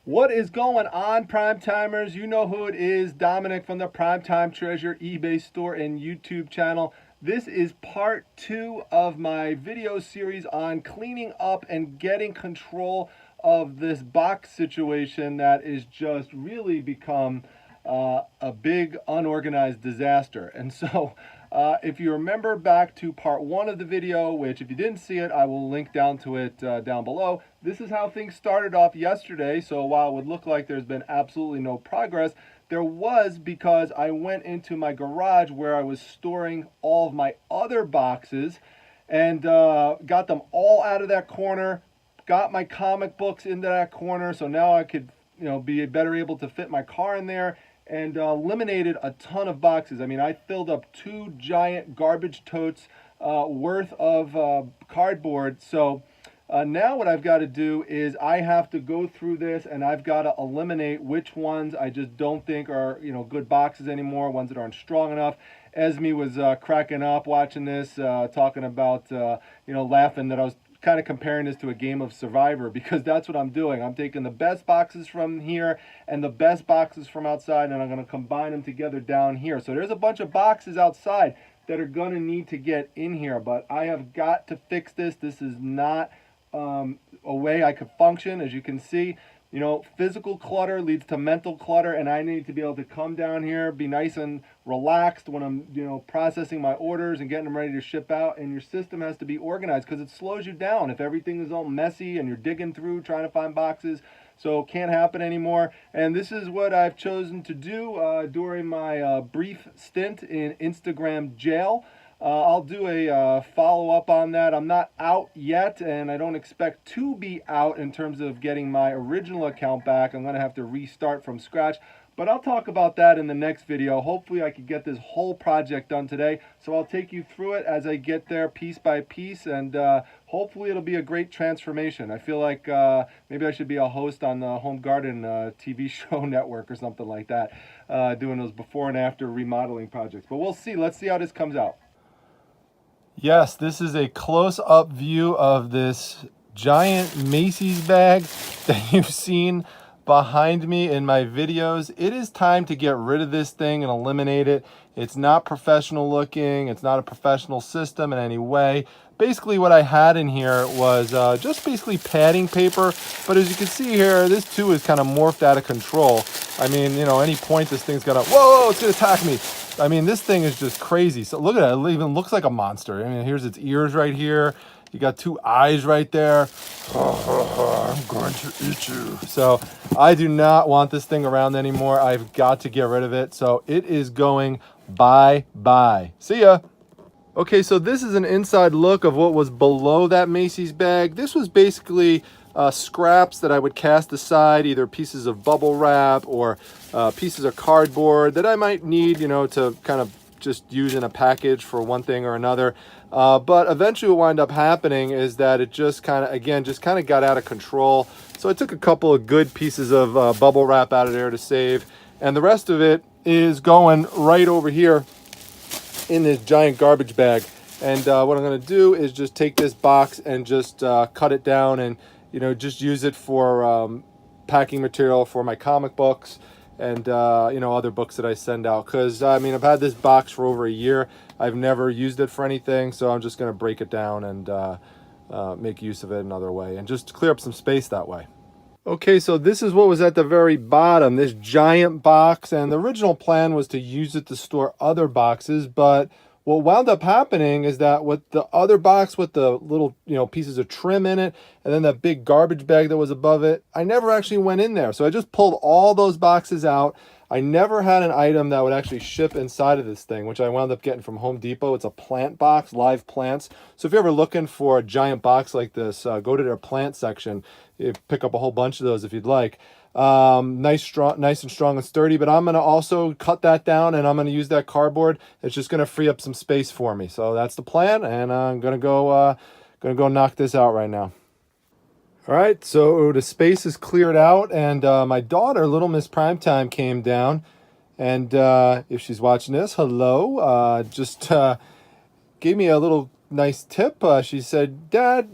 What is going on, Primetimers? You know who it is, Dominic from the Primetime Treasure eBay store and YouTube channel. This is part 2 of my video series on cleaning up and getting control of this box situation that is just really become a big unorganized disaster. And so if you remember back to part 1 of the video, which if you didn't see it, I will link down to it down below. This is how things started off yesterday. So while it would look like there's been absolutely no progress, there was, because I went into my garage where I was storing all of my other boxes and got them all out of that corner, got my comic books into that corner, so now I could be better able to fit my car in there, and eliminated a ton of boxes. I mean, I filled up 2 giant garbage totes worth of cardboard. So now what I've got to do is I have to go through this and I've got to eliminate which ones I just don't think are good boxes anymore, ones that aren't strong enough. Esme was cracking up watching this, talking about laughing that I was kind of comparing this to a game of Survivor, because that's what I'm doing. I'm taking the best boxes from here and the best boxes from outside, and I'm going to combine them together down here. So there's a bunch of boxes outside that are going to need to get in here, but I have got to fix this. This is not a way I could function. As you can see, physical clutter leads to mental clutter, and I need to be able to come down here, be nice and relaxed when I'm, processing my orders and getting them ready to ship out. And your system has to be organized because it slows you down if everything is all messy and you're digging through trying to find boxes. So it can't happen anymore. And this is what I've chosen to do during my brief stint in Instagram jail. I'll do a follow-up on that. I'm not out yet, and I don't expect to be out in terms of getting my original account back. I'm going to have to restart from scratch, but I'll talk about that in the next video. Hopefully I can get this whole project done today, so I'll take you through it as I get there piece by piece, and hopefully it'll be a great transformation. I feel like maybe I should be a host on the Home Garden TV show network or something like that, doing those before and after remodeling projects. But we'll see. Let's see how this comes out. Yes, this is a close-up view of this giant Macy's bag that you've seen behind me in my videos. It is time to get rid of this thing and eliminate it. It's not professional looking. It's not a professional system in any way. Basically what I had in here was just basically padding paper, but as you can see here, this too is kind of morphed out of control. I mean, any point this thing's gonna, whoa, it's gonna attack me. I mean, this thing is just crazy. So look at it, it even looks like a monster. I mean, here's its ears right here. You got 2 eyes right there. I'm going to eat you. So I do not want this thing around anymore. I've got to get rid of it. So it is going bye-bye. See ya. Okay, so this is an inside look of what was below that Macy's bag. This was basically scraps that I would cast aside, either pieces of bubble wrap or pieces of cardboard that I might need, to kind of just use in a package for one thing or another. But eventually what wound up happening is that it just kind of got out of control. So I took a couple of good pieces of bubble wrap out of there to save, and the rest of it is going right over here in this giant garbage bag. And what I'm going to do is just take this box and just cut it down and just use it for packing material for my comic books and other books that I send out, because I mean, I've had this box for over a year. I've never used it for anything, so I'm just going to break it down and make use of it another way and just clear up some space that way. Okay, so this is what was at the very bottom, this giant box, and the original plan was to use it to store other boxes, but what wound up happening is that with the other box with the little pieces of trim in it, and then that big garbage bag that was above it, I never actually went in there. So I just pulled all those boxes out. I never had an item that would actually ship inside of this thing, which I wound up getting from Home Depot. It's a plant box, live plants. So if you're ever looking for a giant box like this, go to their plant section. You pick up a whole bunch of those if you'd like. Nice and strong and sturdy, but I'm going to also cut that down and I'm going to use that cardboard. It's just going to free up some space for me. So that's the plan, and I'm going to go knock this out right now. All right, so the space is cleared out, and my daughter, Little Miss Primetime, came down, and if she's watching this, hello, just gave me a little nice tip. She said, Dad,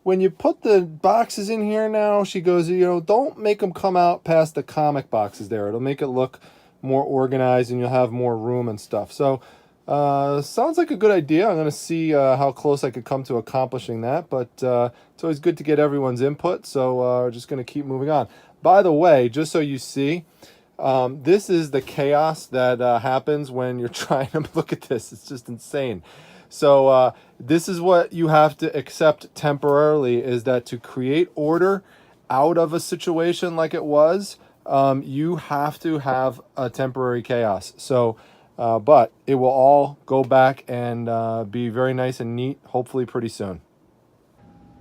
when you put the boxes in here now, she goes, you know, don't make them come out past the comic boxes there. It'll make it look more organized and you'll have more room and stuff. So sounds like a good idea. I'm going to see how close I could come to accomplishing that, but it's always good to get everyone's input, so we're just going to keep moving on. By the way, just so you see, this is the chaos that happens when you're trying to look at this. It's just insane. So this is what you have to accept temporarily, is that to create order out of a situation like it was, you have to have a temporary chaos. So but it will all go back and be very nice and neat, hopefully pretty soon.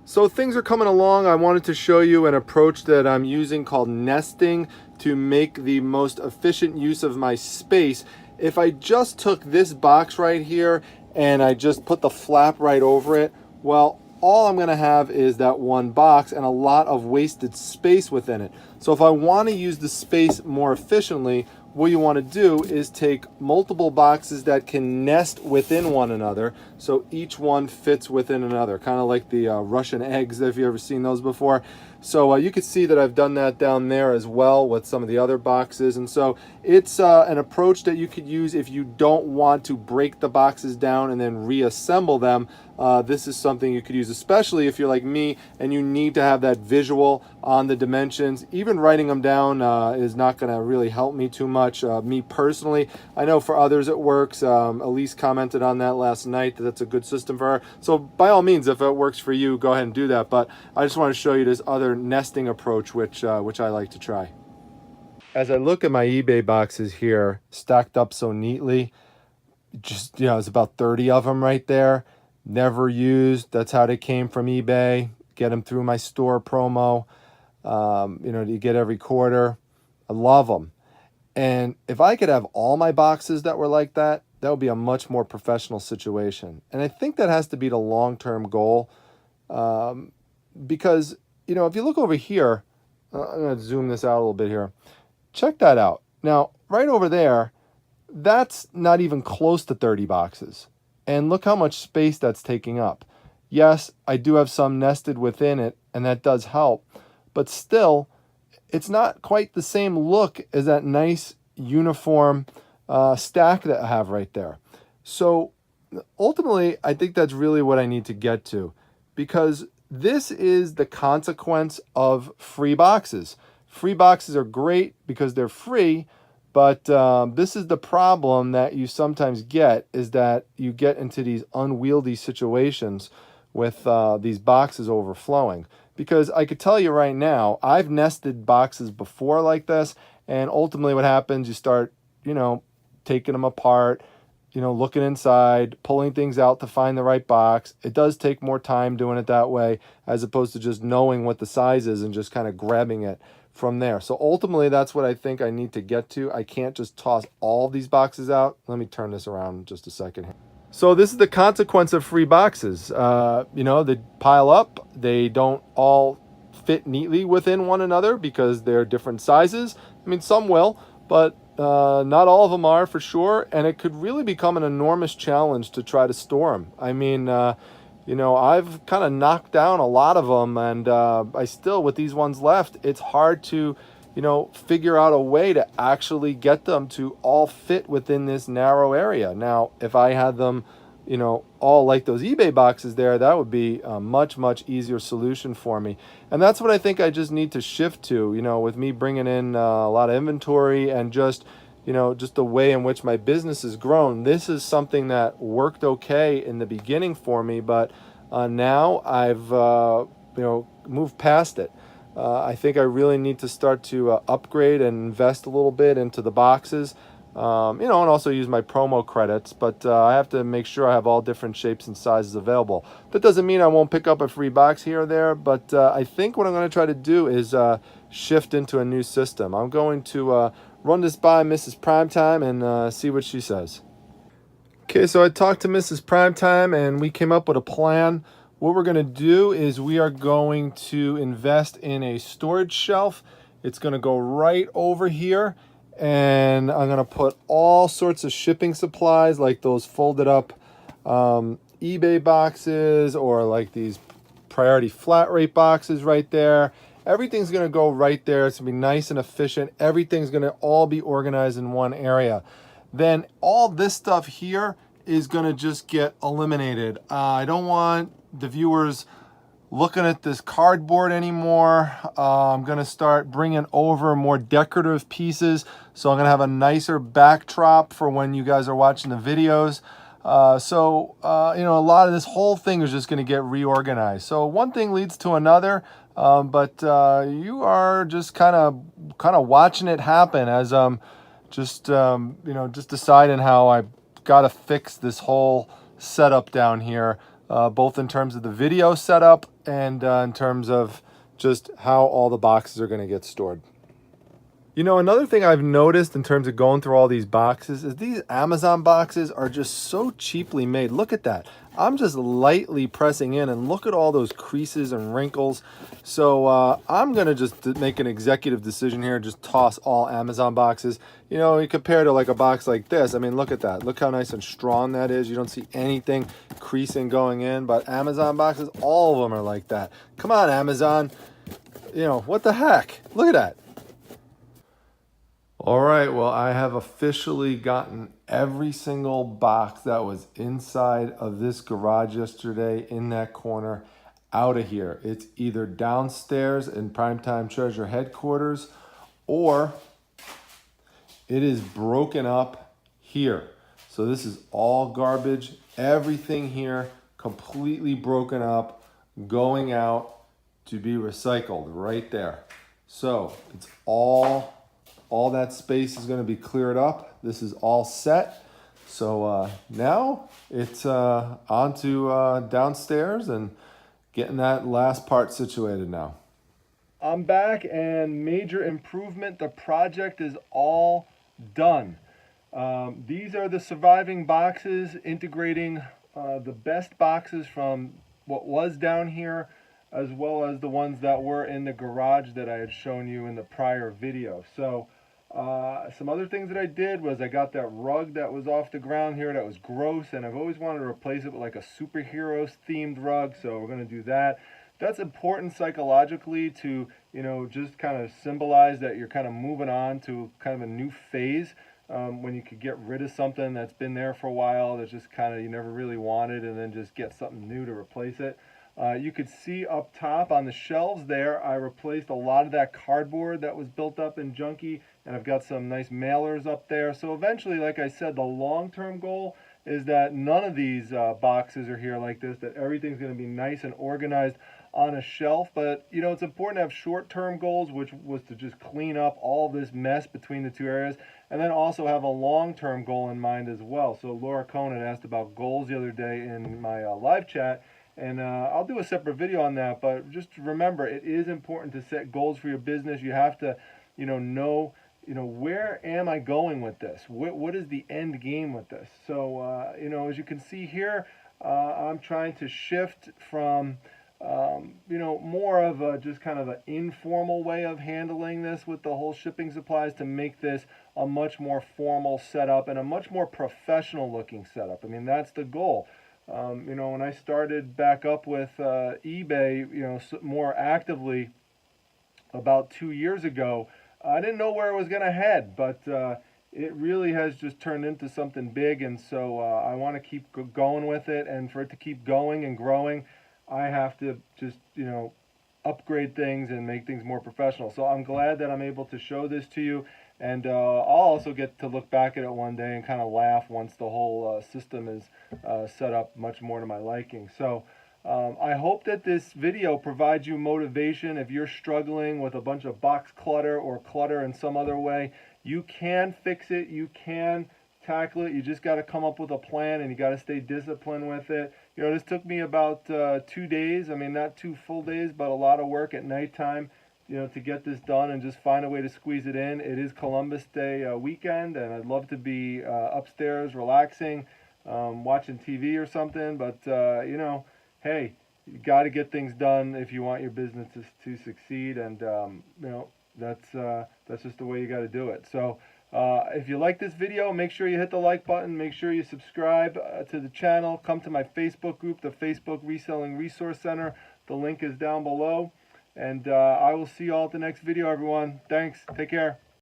So things are coming along. I wanted to show you an approach that I'm using called nesting to make the most efficient use of my space. If I just took this box right here and I just put the flap right over it, well, all I'm going to have is that one box and a lot of wasted space within it. So if I want to use the space more efficiently, what you want to do is take multiple boxes that can nest within one another, so each one fits within another, kind of like the Russian eggs, if you've ever seen those before. So you can see that I've done that down there as well with some of the other boxes. And so it's an approach that you could use if you don't want to break the boxes down and then reassemble them. This is something you could use, especially if you're like me and you need to have that visual on the dimensions. Even writing them down is not going to really help me too much. Me personally, I know for others it works. Elise commented on that last night, that that's a good system for her. So by all means, if it works for you, go ahead and do that. But I just want to show you this other nesting approach, which I like to try. As I look at my eBay boxes here, stacked up so neatly, just, you know, it's about 30 of them right there. Never used. That's how they came from eBay. Get them through my store promo. You know, you get every quarter. I love them. And if I could have all my boxes that were like that, that would be a much more professional situation. And I think that has to be the long-term goal. Because, you know, if you look over here, I'm going to zoom this out a little bit here. Check that out. Now, right over there, that's not even close to 30 boxes. And look how much space that's taking up. Yes, I do have some nested within it, and that does help. But still, it's not quite the same look as that nice uniform stack that I have right there. So ultimately, I think that's really what I need to get to, because this is the consequence of free boxes. Free boxes are great because they're free, but this is the problem that you sometimes get, is that you get into these unwieldy situations with these boxes overflowing. Because I could tell you right now, I've nested boxes before like this, and ultimately what happens, you start, you know, taking them apart, you know, looking inside, pulling things out to find the right box. It does take more time doing it that way, as opposed to just knowing what the size is and just kind of grabbing it from there. So ultimately, that's what I think I need to get to. I can't just toss all these boxes out. Let me turn this around just a second. So this is the consequence of free boxes. You know, they pile up. They don't all fit neatly within one another because they're different sizes. I mean, some will, but not all of them are for sure. And it could really become an enormous challenge to try to store them. I mean, you know, I've kind of knocked down a lot of them, and I still, with these ones left, it's hard to, you know, figure out a way to actually get them to all fit within this narrow area. Now, if I had them, you know, all like those eBay boxes there, that would be a much, much easier solution for me. And that's what I think I just need to shift to, you know, with me bringing in a lot of inventory and just, you know, just the way in which my business has grown. This is something that worked okay in the beginning for me, but now I've, you know, moved past it. I think I really need to start to upgrade and invest a little bit into the boxes, you know, and also use my promo credits. But I have to make sure I have all different shapes and sizes available. That doesn't mean I won't pick up a free box here or there, but I think what I'm going to try to do is shift into a new system. I'm going to run this by Mrs. Primetime and see what she says. Okay, so I talked to Mrs. Primetime and we came up with a plan. What we're going to do is we are going to invest in a storage shelf. It's going to go right over here, and I'm going to put all sorts of shipping supplies, like those folded up eBay boxes, or like these priority flat rate boxes right there. Everything's going to go right there. It's going to be nice and efficient. Everything's going to all be organized in one area. Then all this stuff here is going to just get eliminated. I don't want the viewers looking at this cardboard anymore. I'm going to start bringing over more decorative pieces. So I'm going to have a nicer backdrop for when you guys are watching the videos. You know, a lot of this whole thing is just going to get reorganized. So one thing leads to another, but you are just kind of watching it happen as I'm just, you know, just deciding how I got to fix this whole setup down here, both in terms of the video setup and in terms of just how all the boxes are going to get stored. You know, another thing I've noticed in terms of going through all these boxes is these Amazon boxes are just so cheaply made. Look at that. I'm just lightly pressing in and look at all those creases and wrinkles. So I'm going to just make an executive decision here and just toss all Amazon boxes. You know, you compare to like a box like this. I mean, look at that. Look how nice and strong that is. You don't see anything creasing going in, but Amazon boxes, all of them are like that. Come on, Amazon. You know, what the heck? Look at that. All right, well, I have officially gotten every single box that was inside of this garage yesterday in that corner out of here. It's either downstairs in Primetime Treasure headquarters or it is broken up here. So this is all garbage. Everything here completely broken up, going out to be recycled right there. So it's all that space is going to be cleared up. This is all set. So now it's on to downstairs and getting that last part situated now. I'm back and major improvement. The project is all done. These are the surviving boxes, integrating the best boxes from what was down here, as well as the ones that were in the garage that I had shown you in the prior video. So some other things that I did was I got that rug that was off the ground here that was gross, and I've always wanted to replace it with like a superheroes themed rug, so we're going to do that. That's important psychologically to, you know, just kind of symbolize that you're kind of moving on to kind of a new phase, when you could get rid of something that's been there for a while, that's just kind of you never really wanted, and then just get something new to replace it. You could see up top on the shelves there, I replaced a lot of that cardboard that was built up and junky, and I've got some nice mailers up there. So eventually, like I said, the long-term goal is that none of these boxes are here like this, that everything's going to be nice and organized on a shelf. But, you know, it's important to have short-term goals, which was to just clean up all this mess between the two areas, and then also have a long-term goal in mind as well. So Laura Cohn had asked about goals the other day in my live chat, and I'll do a separate video on that, but just remember, it is important to set goals for your business. You have to, know, where am I going with this? What is the end game with this? So, as you can see here, I'm trying to shift from, more of a just kind of an informal way of handling this with the whole shipping supplies to make this a much more formal setup and a much more professional looking setup. I mean, that's the goal. When I started back up with eBay, more actively about 2 years ago, I didn't know where it was going to head, but it really has just turned into something big, and so I want to keep going with it, and for it to keep going and growing, I have to just, upgrade things and make things more professional. So I'm glad that I'm able to show this to you. And I'll also get to look back at it one day and kind of laugh once the whole system is set up much more to my liking. So I hope that this video provides you motivation. If you're struggling with a bunch of box clutter or clutter in some other way, you can fix it. You can tackle it. You just got to come up with a plan, and you got to stay disciplined with it. This took me about 2 days. I mean, not 2 full days, but a lot of work at nighttime, to get this done and just find a way to squeeze it in. It is Columbus Day weekend, and I'd love to be upstairs relaxing, watching TV or something. But, hey, you got to get things done if you want your business to succeed. And, that's just the way you got to do it. So if you like this video, make sure you hit the like button. Make sure you subscribe to the channel. Come to my Facebook group, the Facebook Reselling Resource Center. The link is down below. And I will see you all at the next video, everyone. Thanks. Take care.